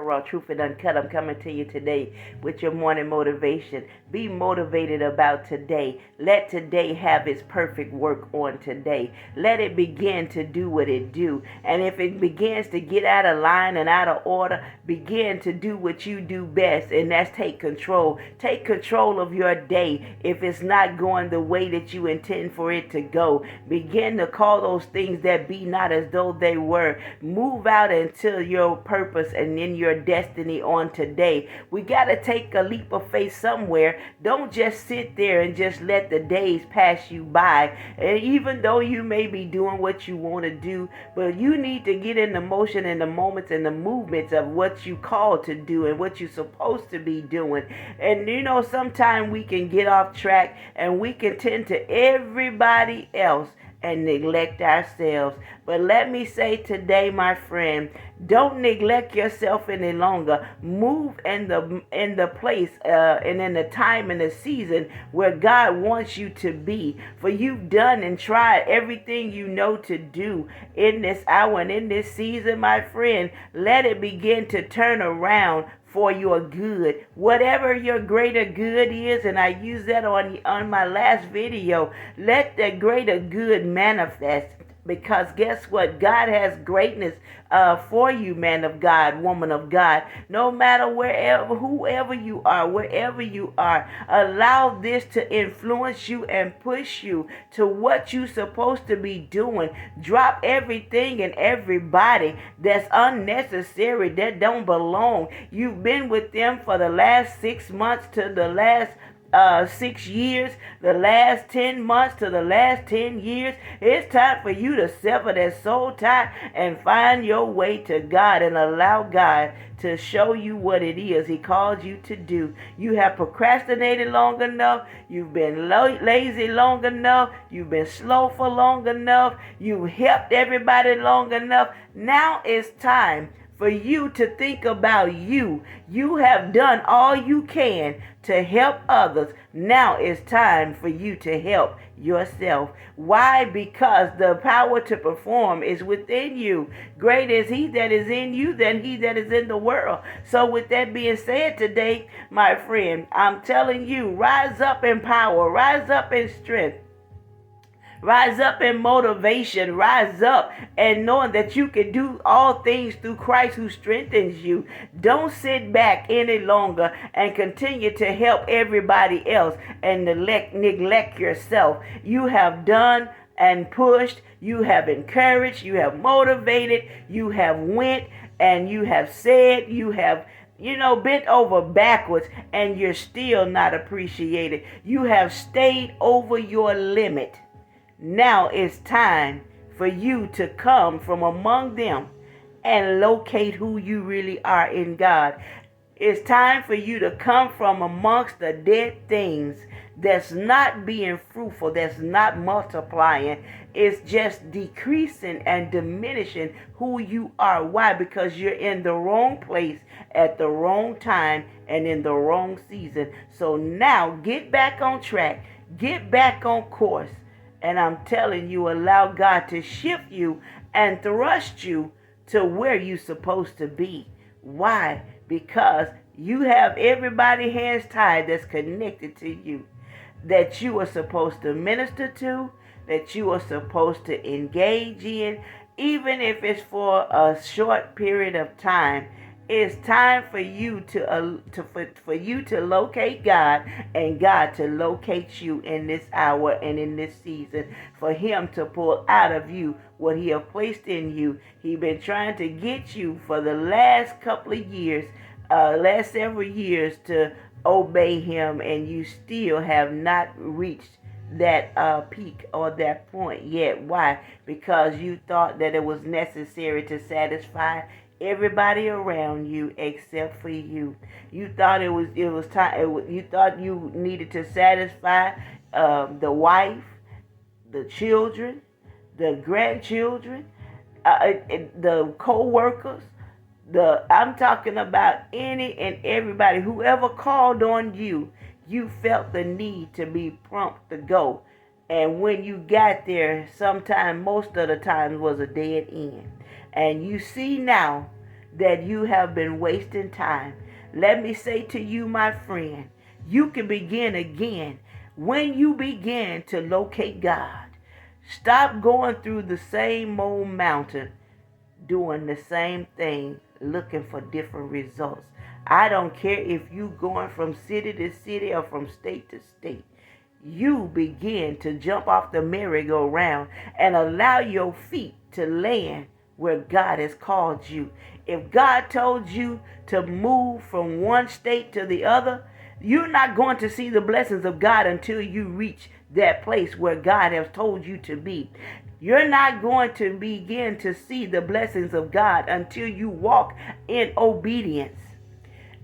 Raw Truth and Uncut. I'm coming to you today with your morning motivation. Be motivated about today. Let today have its perfect work on today. Let it begin to do what it do. And if it begins to get out of line and out of order, begin to do what you do best, and that's take control. Take control of your day. If it's not going the way that you intend for it to go, begin to call those things that be not as though they were. Move out until your purpose and in your destiny on today. We got to take a leap of faith somewhere. Don't just sit there and just let the days pass you by. And even though you may be doing what you want to do, but you need to get in the motion and the moments and the movements of what you called to do and what you're supposed to be doing. And sometimes we can get off track and we can tend to everybody else and neglect ourselves. But let me say today, my friend, don't neglect yourself any longer. Move in the place and in the time and the season where God wants you to be. For you've done and tried everything you know to do in this hour and in this season, my friend. Let it begin to turn around for your good. Whatever your greater good is, and I use that on my last video, let the greater good manifest. Because guess what? God has greatness for you, man of God, woman of God. No matter whoever you are, wherever you are, allow this to influence you and push you to what you're supposed to be doing. Drop everything and everybody that's unnecessary, that don't belong. You've been with them for the last 6 months to the last 6 years, the last 10 months to the last 10 years. It's time for you to sever that soul tie and find your way to God and allow God to show you what it is He called you to do. You have procrastinated long enough. You've been lazy long enough. You've been slow for long enough. You've helped everybody long enough. Now it's time for you to think about you. You have done all you can to help others. Now it's time for you to help yourself. Why? Because the power to perform is within you. Great is He that is in you than he that is in the world. So with that being said today, my friend, I'm telling you, rise up in power, rise up in strength. Rise up in motivation. Rise up and knowing that you can do all things through Christ who strengthens you. Don't sit back any longer and continue to help everybody else and neglect yourself. You have done and pushed. You have encouraged. You have motivated. You have went and you have said. You have bent over backwards, and you're still not appreciated. You have stayed over your limit. Now it's time for you to come from among them and locate who you really are in God. It's time for you to come from amongst the dead things that's not being fruitful, that's not multiplying. It's just decreasing and diminishing who you are. Why? Because you're in the wrong place at the wrong time and in the wrong season. So now get back on track. Get back on course. And I'm telling you, allow God to shift you and thrust you to where you're supposed to be. Why? Because you have everybody hands tied that's connected to you, that you are supposed to minister to, that you are supposed to engage in, even if it's for a short period of time. It's time for you to locate God and God to locate you in this hour and in this season, for Him to pull out of you what He has placed in you. He's been trying to get you for the last couple of years, last several years, to obey Him, and you still have not reached that peak or that point yet. Why? Because you thought that it was necessary to satisfy everybody around you except for you. You thought it was time. You thought you needed to satisfy the wife, the children, the grandchildren, the co-workers. I'm talking about any and everybody. Whoever called on you, you felt the need to be prompt to go. And when you got there, most of the time was a dead end. And you see now that you have been wasting time. Let me say to you, my friend, you can begin again when you begin to locate God. Stop going through the same old mountain, doing the same thing, looking for different results. I don't care if you going from city to city or from state to state. You begin to jump off the merry-go-round and allow your feet to land where God has called you. If God told you to move from one state to the other, you're not going to see the blessings of God until you reach that place where God has told you to be. You're not going to begin to see the blessings of God until you walk in obedience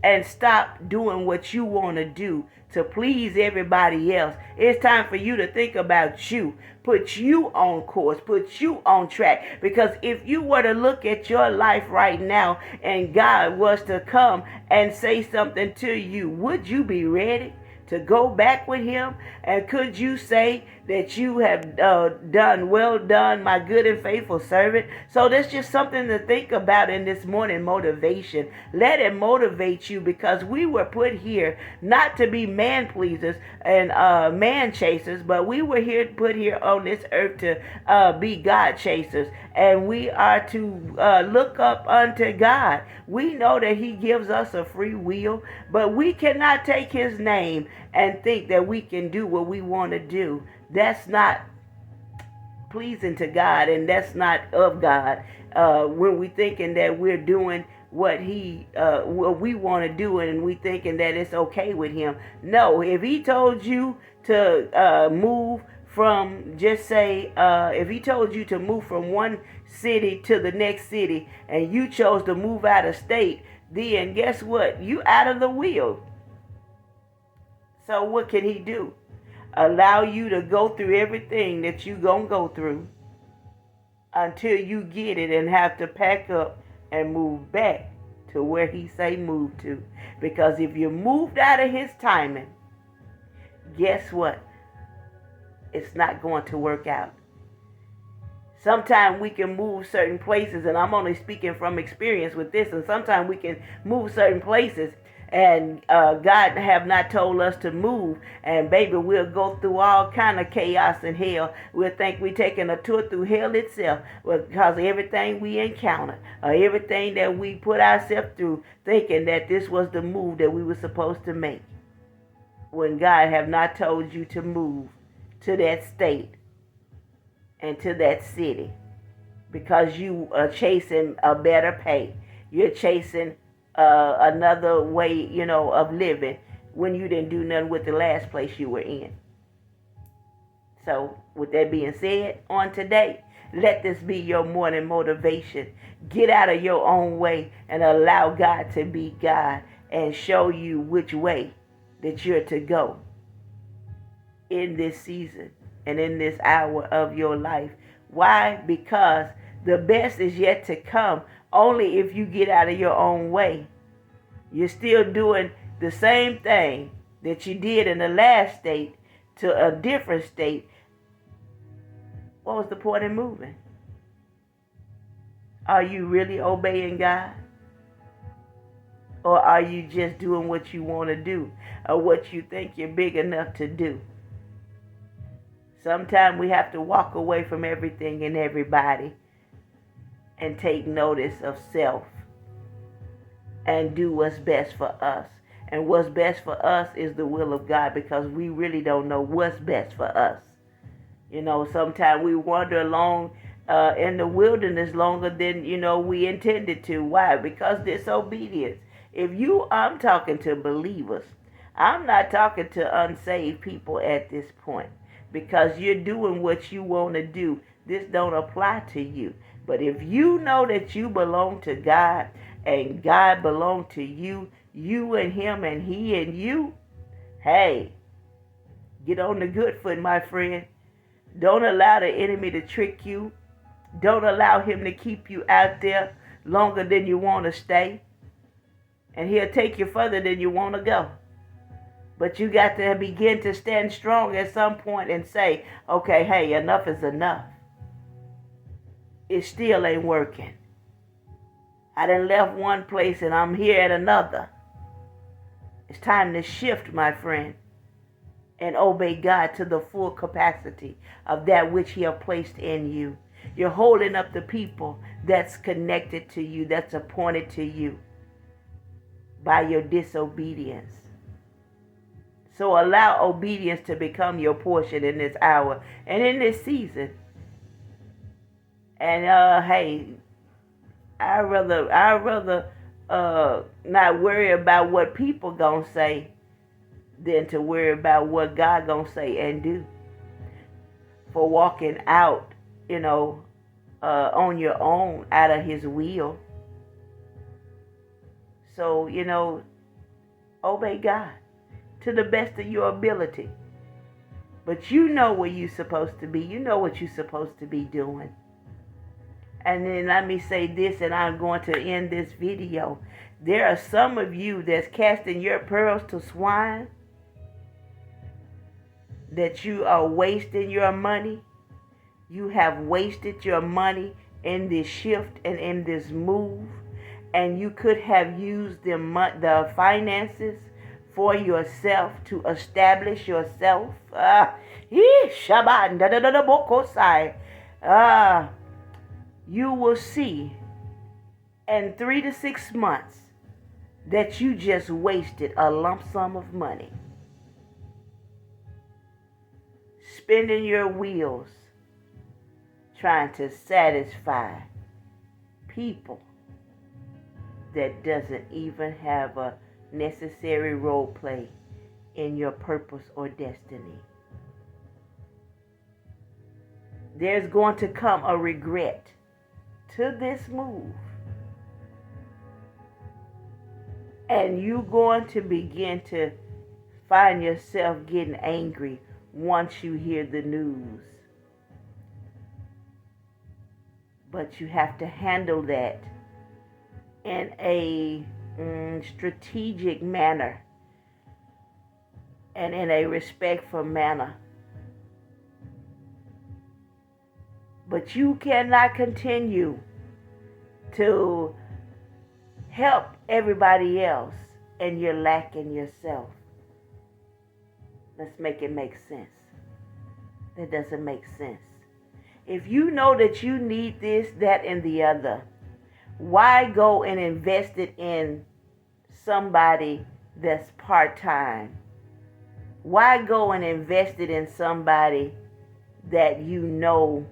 and stop doing what you want to do to please everybody else. It's time for you to think about you. Put you on course. Put you on track. Because if you were to look at your life right now and God was to come and say something to you, would you be ready to go back with him? And could you say that you have done, well done, my good and faithful servant? So that's just something to think about in this morning motivation. Let it motivate you, because we were put here not to be man pleasers and man chasers, but we were put here on this earth to be God chasers. And we are to look up unto God. We know that he gives us a free will, but we cannot take his name and think that we can do what we want to do. That's not pleasing to God, and that's not of God. When we thinking that we're doing what we want to do, and we thinking that it's okay with him. No, if he told you to move from, just say, if he told you to move from one city to the next city, and you chose to move out of state, then guess what? You out of the will. So what can he do? Allow you to go through everything that you gonna go through until you get it and have to pack up and move back to where he say move to. Because if you moved out of his timing, guess what? It's not going to work out. Sometimes we can move certain places, and I'm only speaking from experience with this, and sometimes we can move certain places and God have not told us to move, and baby, we'll go through all kind of chaos and hell. We'll think we're taking a tour through hell itself, because of everything we encounter, or everything that we put ourselves through, thinking that this was the move that we were supposed to make, when God have not told you to move to that state and to that city, because you are chasing a better pay. You're chasing another way, of living, when you didn't do nothing with the last place you were in. So with that being said, on today, let this be your morning motivation. Get out of your own way and allow God to be God and show you which way that you're to go in this season and in this hour of your life. Why? Because the best is yet to come. Only if you get out of your own way. You're still doing the same thing that you did in the last state to a different state. What was the point in moving? Are you really obeying God? Or are you just doing what you want to do, or what you think you're big enough to do? Sometimes we have to walk away from everything and everybody and take notice of self and do what's best for us. And what's best for us is the will of God, because we really don't know what's best for us. Sometimes we wander along in the wilderness longer than, we intended to. Why? Because disobedience. I'm talking to believers. I'm not talking to unsaved people at this point, because you're doing what you want to do. This don't apply to you. But if you know that you belong to God and God belong to you, you and him and he and you, hey, get on the good foot, my friend. Don't allow the enemy to trick you. Don't allow him to keep you out there longer than you want to stay. And he'll take you further than you want to go. But you got to begin to stand strong at some point and say, okay, hey, enough is enough. It still ain't working. I done left one place and I'm here at another. It's time to shift, my friend, and obey God to the full capacity of that which He has placed in you. You're holding up the people that's connected to you, that's appointed to you by your disobedience. So allow obedience to become your portion in this hour and in this season. And hey, I'd rather not worry about what people gonna say than to worry about what God gonna say and do. For walking out, on your own, out of His will. So, obey God to the best of your ability. But you know where you're supposed to be. You know what you're supposed to be doing. And then let me say this, and I'm going to end this video. There are some of you that's casting your pearls to swine, that you are wasting your money. You have wasted your money in this shift and in this move. And you could have used the finances for yourself to establish yourself. You will see in 3 to 6 months that you just wasted a lump sum of money spinning your wheels trying to satisfy people that doesn't even have a necessary role play in your purpose or destiny. There's going to come a regret to this move. And you're going to begin to find yourself getting angry once you hear the news. But you have to handle that in a strategic manner and in a respectful manner. But you cannot continue to help everybody else and you're lacking yourself. Let's make it make sense. That doesn't make sense. If you know that you need this, that, and the other, why go and invest it in somebody that's part-time? Why go and invest it in somebody that you know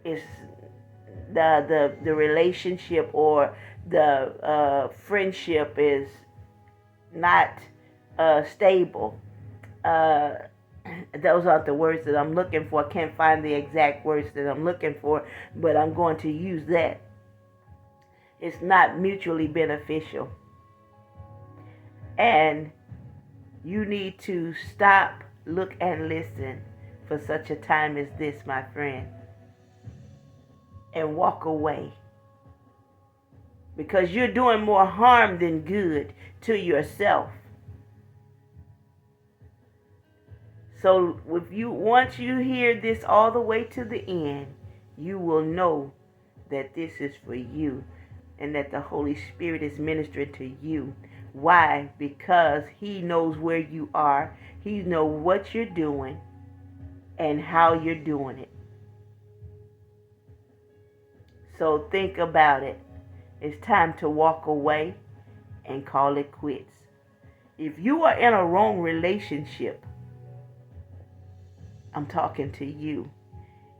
is the relationship or the friendship is not stable? Those aren't the words that I'm looking for. I can't find the exact words that I'm looking for, but I'm going to use that. It's not mutually beneficial. And you need to stop, look, and listen for such a time as this, my friend. And walk away. Because you're doing more harm than good to yourself. So once you hear this all the way to the end, you will know that this is for you and that the Holy Spirit is ministering to you. Why? Because He knows where you are. He knows what you're doing and how you're doing it. So think about it. It's time to walk away and call it quits. If you are in a wrong relationship, I'm talking to you.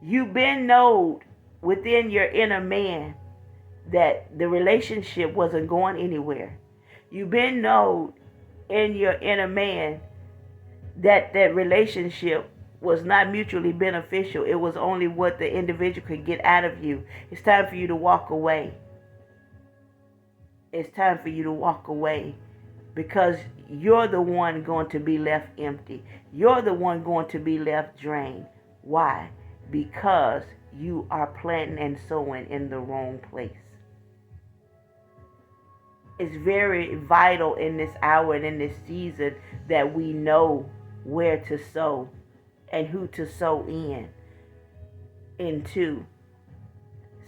You've been known within your inner man that the relationship wasn't going anywhere. You've been known in your inner man that relationship was not mutually beneficial. It was only what the individual could get out of you. It's time for you to walk away. It's time for you to walk away. Because you're the one going to be left empty. You're the one going to be left drained. Why? Because you are planting and sowing in the wrong place. It's very vital in this hour and in this season that we know where to sow and who to sow into.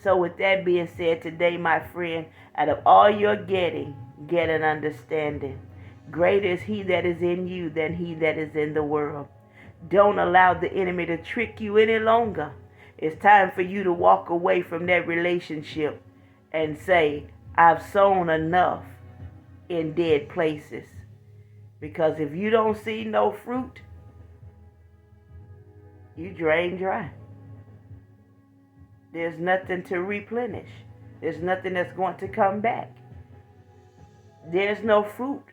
So with that being said, today, my friend, out of all you're getting, get an understanding. Greater is he that is in you than he that is in the world. Don't allow the enemy to trick you any longer. It's time for you to walk away from that relationship and say, I've sown enough in dead places. Because if you don't see no fruit, you drain dry. There's nothing to replenish. There's nothing that's going to come back. There's no fruit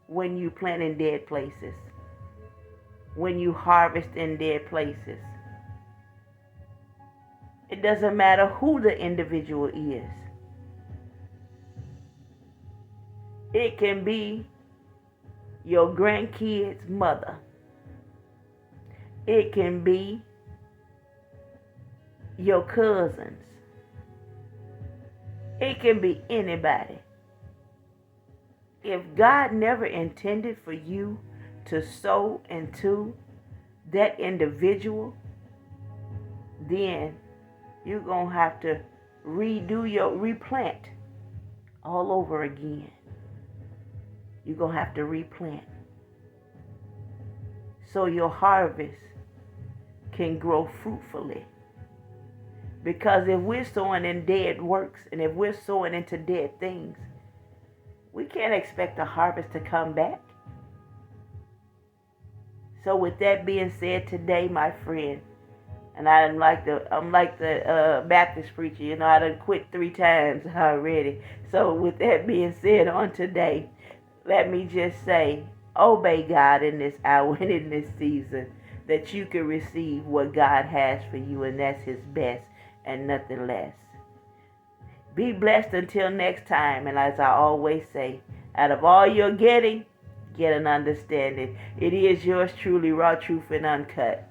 when you plant in dead places. When you harvest in dead places. It doesn't matter who the individual is. It can be your grandkid's mother. It can be your cousins. It can be anybody. If God never intended for you to sow into that individual, then you're going to have to replant all over again. You're going to have to replant so your harvest can grow fruitfully. Because if we're sowing in dead works and if we're sowing into dead things, we can't expect the harvest to come back. So with that being said today, my friend, and I'm like the Baptist preacher, I done quit 3 times already. So with that being said on today, let me just say, obey God in this hour and in this season, that you can receive what God has for you, and that's his best and nothing less. Be blessed until next time, and as I always say, out of all you're getting, get an understanding. It is yours truly, Raw Truth and Uncut.